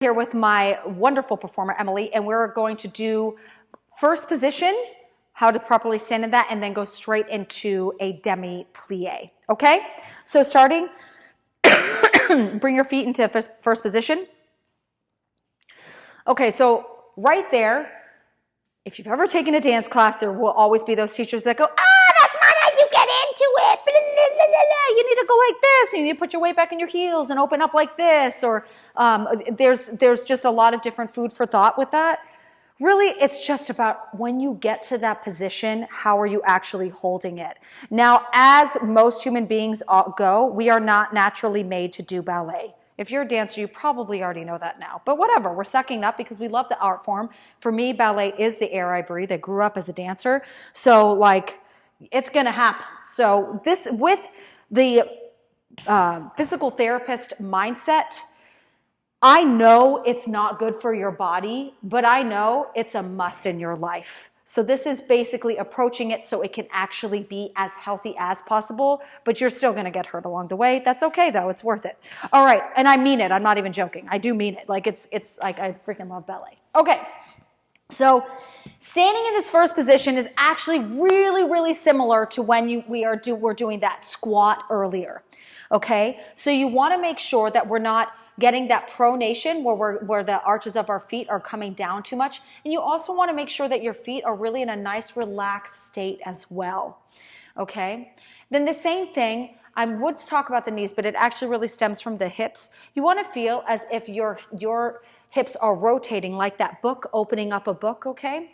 Here with my wonderful performer, Emily, and we're going to do first position, how to properly stand in that, and then go straight into a demi-plie, okay? So starting, bring your feet into first position. Okay, so right there, if you've ever taken a dance class, there will always be those teachers that go, that's not how you get into it. Blah, blah, blah, blah. You need to go like this. You need to put your weight back in your heels and open up like this. Or there's just a lot of different food for thought with that. Really, it's just about when you get to that position, how are you actually holding it? Now, as most human beings go, we are not naturally made to do ballet. If you're a dancer, you probably already know that now. But whatever, we're sucking up because we love the art form. For me, ballet is the air I breathe. I grew up as a dancer. So, like, it's going to happen. So this, with the physical therapist mindset, I know it's not good for your body, but I know it's a must in your life. So this is basically approaching it so it can actually be as healthy as possible, but you're still going to get hurt along the way. That's okay though. It's worth it. All right. And I mean it. I'm not even joking. I do mean it. Like it's like I freaking love ballet. Okay. So standing in this first position is actually really, really similar to when we're doing that squat earlier. Okay. So you want to make sure that we're not getting that pronation where the arches of our feet are coming down too much. And you also want to make sure that your feet are really in a nice relaxed state as well. Okay. Then the same thing, I would talk about the knees, but it actually really stems from the hips. You want to feel as if your hips are rotating like that book, opening up a book. Okay.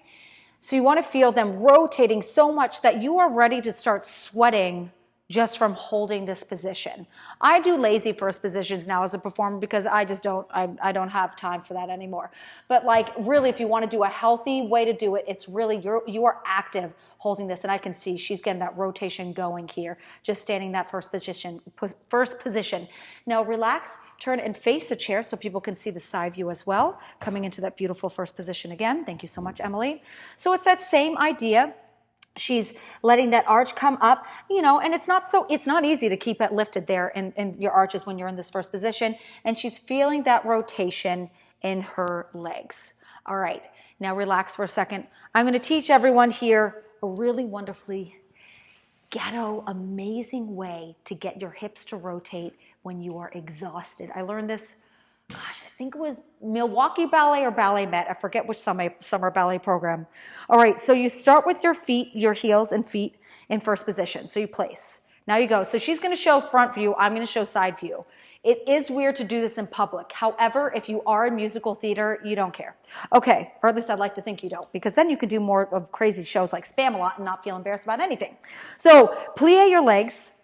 So you want to feel them rotating so much that you are ready to start sweating just from holding this position. I do lazy first positions now as a performer because I just don't have time for that anymore. But like really, if you want to do a healthy way to do it, it's really you are active holding this. And I can see she's getting that rotation going here, just standing that first position. Now relax, turn and face the chair so people can see the side view as well. Coming into that beautiful first position again. Thank you so much, Emily. So it's that same idea. She's letting that arch come up, and it's not easy to keep it lifted there in your arches when you're in this first position. And she's feeling that rotation in her legs. All right, now relax for a second. I'm going to teach everyone here a really wonderfully ghetto, amazing way to get your hips to rotate when you are exhausted. I learned this, I think it was Milwaukee Ballet or Ballet Met. I forget which summer ballet program. All right, so you start with your feet, your heels and feet in first position. So you place. Now you go. So she's going to show front view. I'm going to show side view. It is weird to do this in public. However, if you are in musical theater, you don't care. Okay, or at least I'd like to think you don't, because then you can do more of crazy shows like Spam-A-Lot and not feel embarrassed about anything. So plie your legs.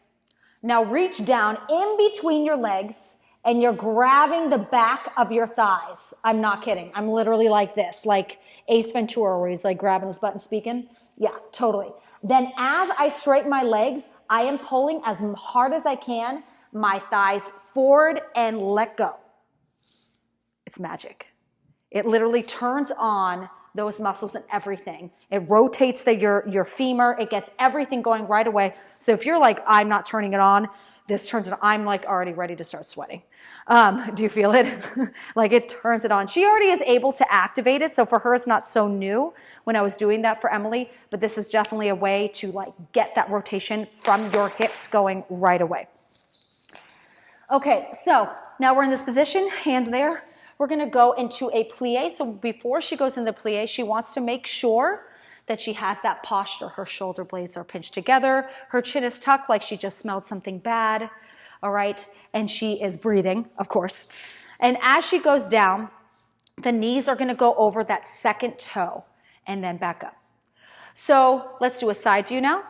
Now reach down in between your legs, and you're grabbing the back of your thighs. I'm not kidding. I'm literally like this, like Ace Ventura, where he's like grabbing his butt and speaking. Yeah, totally. Then as I straighten my legs, I am pulling as hard as I can my thighs forward and let go. It's magic. It literally turns on those muscles and everything. It rotates your femur. It gets everything going right away. So if you're like, I'm not turning it on, this turns it on. I'm like already ready to start sweating. Do you feel it? Like it turns it on. She already is able to activate it. So for her, it's not so new when I was doing that for Emily, but this is definitely a way to like get that rotation from your hips going right away. Okay, so now we're in this position, hand there. We're gonna go into a plie. So before she goes into the plie, she wants to make sure that she has that posture. Her shoulder blades are pinched together. Her chin is tucked like she just smelled something bad. All right. And she is breathing, of course. And as she goes down, the knees are going to go over that second toe and then back up. So let's do a side view now.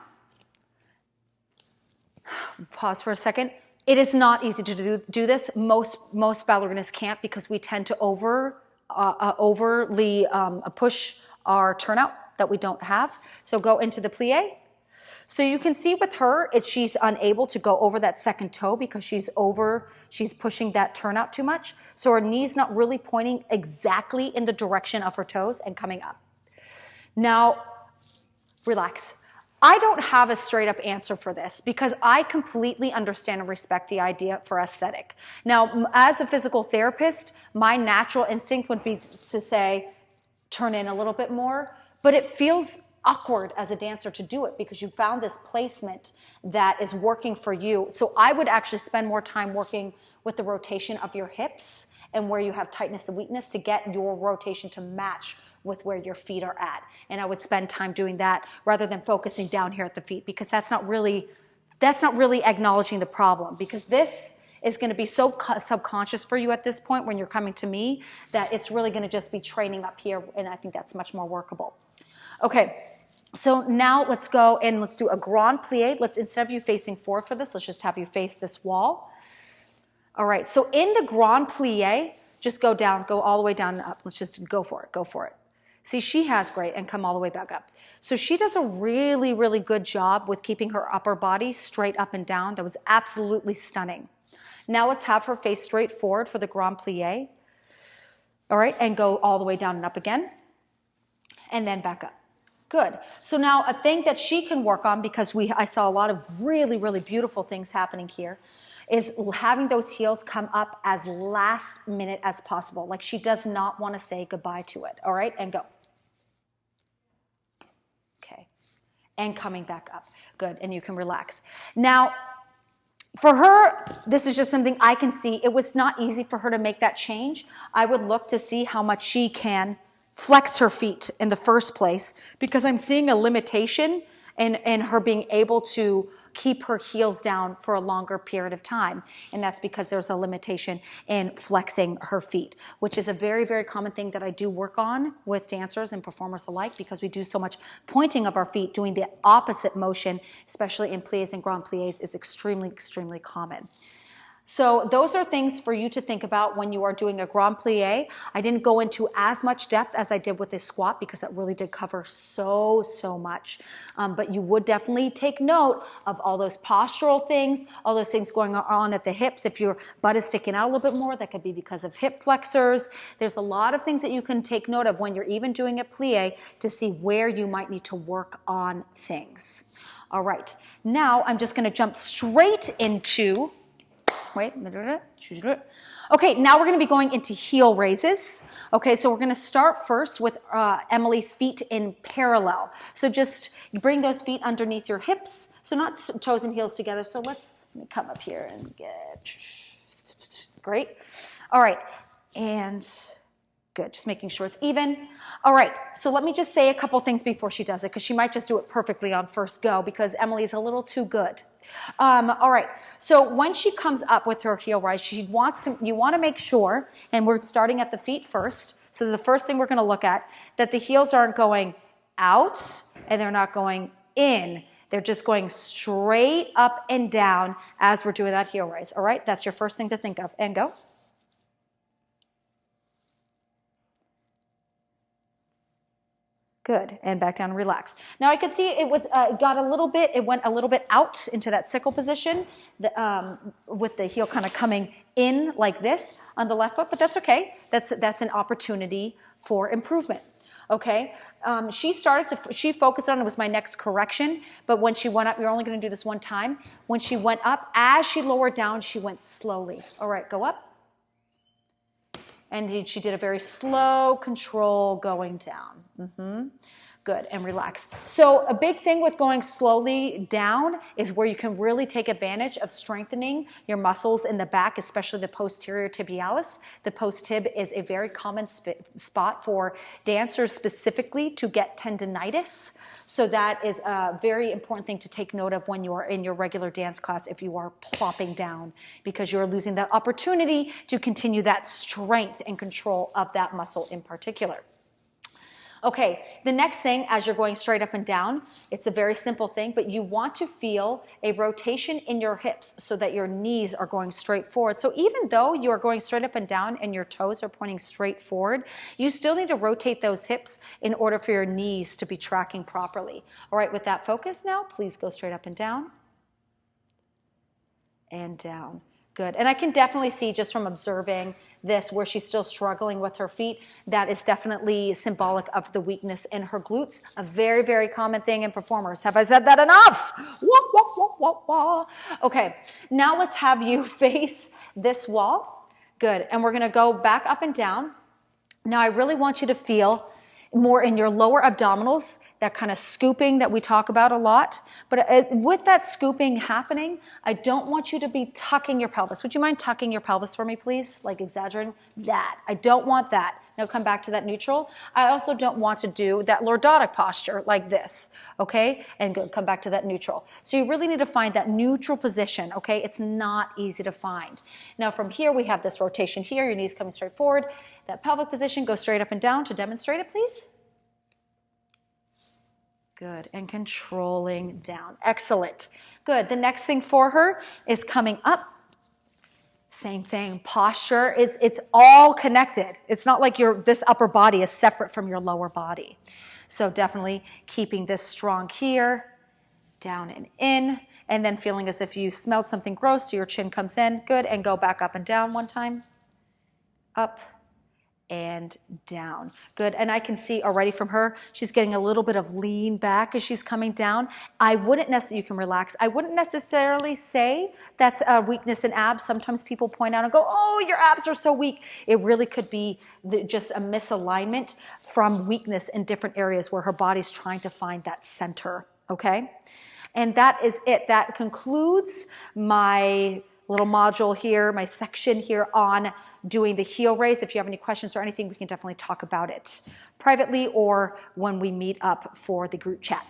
Pause for a second. It is not easy to do this. Most ballerinas can't because we tend to overly push our turnout that we don't have. So go into the plie. So you can see with her, she's unable to go over that second toe because she's pushing that turnout too much. So her knee's not really pointing exactly in the direction of her toes and coming up. Now, relax. I don't have a straight up answer for this because I completely understand and respect the idea for aesthetic. Now, as a physical therapist, my natural instinct would be to say, turn in a little bit more, but it feels awkward as a dancer to do it because you found this placement that is working for you. So I would actually spend more time working with the rotation of your hips and where you have tightness and weakness to get your rotation to match with where your feet are at. And I would spend time doing that rather than focusing down here at the feet, because that's not really acknowledging the problem, because this is going to be so subconscious for you at this point when you're coming to me that it's really going to just be training up here, and I think that's much more workable. Okay, so now let's go and let's do a grand plie. Let's, instead of you facing forward for this, let's just have you face this wall. All right, so in the grand plie, just go down, go all the way down and up. Let's just go for it, go for it. See, she has great, and come all the way back up. So she does a really, really good job with keeping her upper body straight up and down. That was absolutely stunning. Now let's have her face straight forward for the grand plie. All right, and go all the way down and up again, and then back up. Good. So now a thing that she can work on, because I saw a lot of really, really beautiful things happening here, is having those heels come up as last minute as possible. Like she does not want to say goodbye to it. All right, and go. Okay, and coming back up. Good, and you can relax. Now, for her, this is just something I can see. It was not easy for her to make that change. I would look to see how much she can flex her feet in the first place, because I'm seeing a limitation in her being able to keep her heels down for a longer period of time. And that's because there's a limitation in flexing her feet, which is a very, very common thing that I do work on with dancers and performers alike, because we do so much pointing of our feet. Doing the opposite motion, especially in plies and grand plies, is extremely, extremely common. So those are things for you to think about when you are doing a grand plie. I didn't go into as much depth as I did with this squat, because that really did cover so much. But you would definitely take note of all those postural things, all those things going on at the hips. If your butt is sticking out a little bit more, that could be because of hip flexors. There's a lot of things that you can take note of when you're even doing a plie to see where you might need to work on things. All right, now I'm just going to jump straight into... Wait. Okay, now we're going to be going into heel raises. Okay, so we're going to start first with Emily's feet in parallel. So just bring those feet underneath your hips. So not toes and heels together. So let me come up here and get... Great. All right, and good. Just making sure it's even. All right, so let me just say a couple things before she does it, because she might just do it perfectly on first go, because Emily's a little too good. All right, so when she comes up with her heel rise, you want to make sure, and we're starting at the feet first, so the first thing we're going to look at, that the heels aren't going out and they're not going in. They're just going straight up and down as we're doing that heel rise. All right, that's your first thing to think of. And go. Good, and back down and relax. Now I could see it was it went a little bit out into that sickle position, with the heel kind of coming in like this on the left foot, but that's okay. That's an opportunity for improvement. Okay, she focused on, it was my next correction, but when she went up, you're only going to do this one time. When she went up, as she lowered down, she went slowly. All right, go up. And she did a very slow control going down. Good, and relax. So a big thing with going slowly down is where you can really take advantage of strengthening your muscles in the back, especially the posterior tibialis. The post-tib is a very common spot for dancers specifically to get tendinitis. So that is a very important thing to take note of when you are in your regular dance class if you are plopping down, because you're losing that opportunity to continue that strength and control of that muscle in particular. Okay, the next thing, as you're going straight up and down, it's a very simple thing, but you want to feel a rotation in your hips so that your knees are going straight forward. So even though you are going straight up and down and your toes are pointing straight forward, you still need to rotate those hips in order for your knees to be tracking properly. All right, with that focus now, please go straight up and down. And down. Good. And I can definitely see just from observing this where she's still struggling with her feet, that is definitely symbolic of the weakness in her glutes. A very, very common thing in performers. Have I said that enough? Wah, wah, wah, wah, wah. Okay, now let's have you face this wall. Good. And we're going to go back up and down. Now I really want you to feel more in your lower abdominals, that kind of scooping that we talk about a lot. But with that scooping happening, I don't want you to be tucking your pelvis. Would you mind tucking your pelvis for me, please? Like exaggerating that. I don't want that. Now come back to that neutral. I also don't want to do that lordotic posture like this, okay? And come back to that neutral. So you really need to find that neutral position, okay? It's not easy to find. Now from here, we have this rotation here, your knees coming straight forward. That pelvic position, go straight up and down to demonstrate it, please. Good, and controlling down. Excellent. Good, the next thing for her is coming up. Same thing, posture it's all connected. It's not like this upper body is separate from your lower body. So definitely keeping this strong here, down and in, and then feeling as if you smelled something gross, so your chin comes in. Good, and go back up and down one time. Up and down. Good, and I can see already from her, she's getting a little bit of lean back as she's coming down. I wouldn't necessarily, you can relax. I wouldn't necessarily say that's a weakness in abs. Sometimes people point out and go, oh, your abs are so weak. It really could be just a misalignment from weakness in different areas where her body's trying to find that center, okay? And that is it. That concludes my little module here, my section here on doing the heel raise. If you have any questions or anything, we can definitely talk about it privately or when we meet up for the group chat.